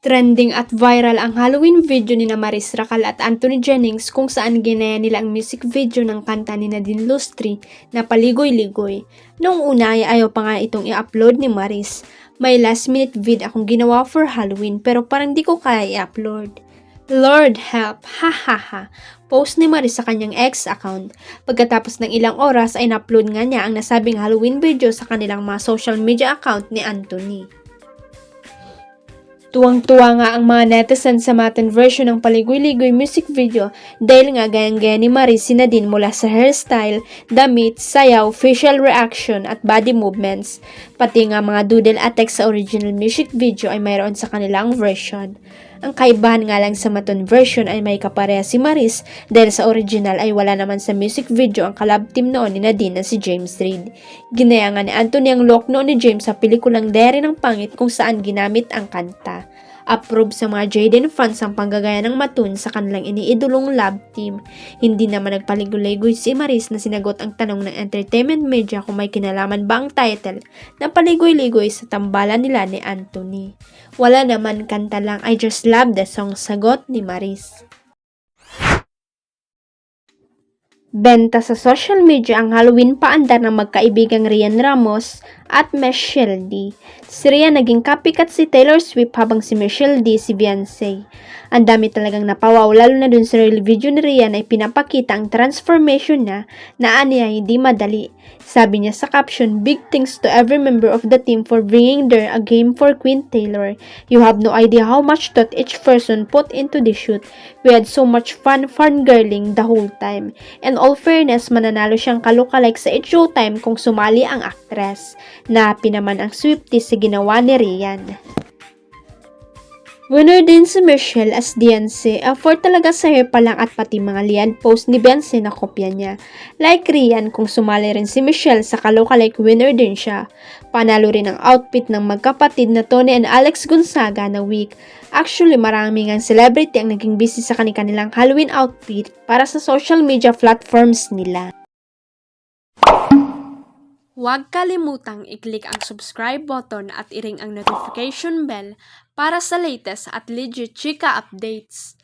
Trending at viral ang Halloween video ni na Maris Racal at Anthony Jennings kung saan ginaya nila ang music video ng kanta ni Nadine Lustre na Paligoy-Ligoy. Noong una ay ayaw pa nga itong i-upload ni Maris. May last minute vid akong ginawa for Halloween pero parang di ko kaya i-upload. Lord help, ha. Post ni Maris sa kanyang ex account. Pagkatapos ng ilang oras ay na-upload nga niya ang nasabing Halloween video sa kanilang mga social media account ni Anthony. Tuwang-tuwa nga ang mga netizens sa matin version ng Paligoy-Ligoy music video dahil nga gayang-gaya ni Maris si Nadine mula sa hairstyle, damit, sayaw, facial reaction at body movements. Pati nga mga doodle at text sa original music video ay mayroon sa kanilang version. Ang kaibahan nga lang sa maton version ay may kapareha si Maris dahil sa original ay wala naman sa music video ang collab team noon ni Nadine na si James Reid. Ginaya nga ni Anthony ang look noon ni James sa pelikulang Diary ng Pangit kung saan ginamit ang kanta. Approve sa mga Jaden fans ang panggagaya ng Matun sa kanilang iniidolong love team. Hindi naman nagpaligoy-ligoy si Maris na sinagot ang tanong ng entertainment media kung may kinalaman ba ang title na Paligoy-Ligoy sa tambalan nila ni Anthony. Wala naman, kanta lang, I just love the song, sagot ni Maris. Benta sa social media ang Halloween paandar ng magkaibigang Rian Ramos at Michelle D. Si Rian naging copycat si Taylor Swift habang si Michelle D si Beyonce. Ang dami talagang napawaw lalo na dun sa real video ni Rian ay pinapakita ang transformation niya na aniya hindi madali. Sabi niya sa caption, "Big thanks to every member of the team for bringing their a game for Queen Taylor. You have no idea how much thought each person put into the shoot. We had so much fun girling the whole time. And all fairness, mananalo siyang kalukalike sa It's Showtime kung sumali ang actress." Napi naman ang Swifties sa ginawa ni Rian. Winner din si Michelle as Beyonce. Effort talaga sa hair pa lang at pati mga lian post ni Beyonce na kopya niya. Like Rian, kung sumali rin si Michelle sa kalukalike, winner din siya. Panalo rin ang outfit ng magkapatid na Tony and Alex Gonzaga na wig. Actually, maraming ang celebrity ang naging busy sa kanilang Halloween outfit para sa social media platforms nila. Huwag kalimutang i-click ang subscribe button at i-ring ang notification bell para sa latest at legit chika updates.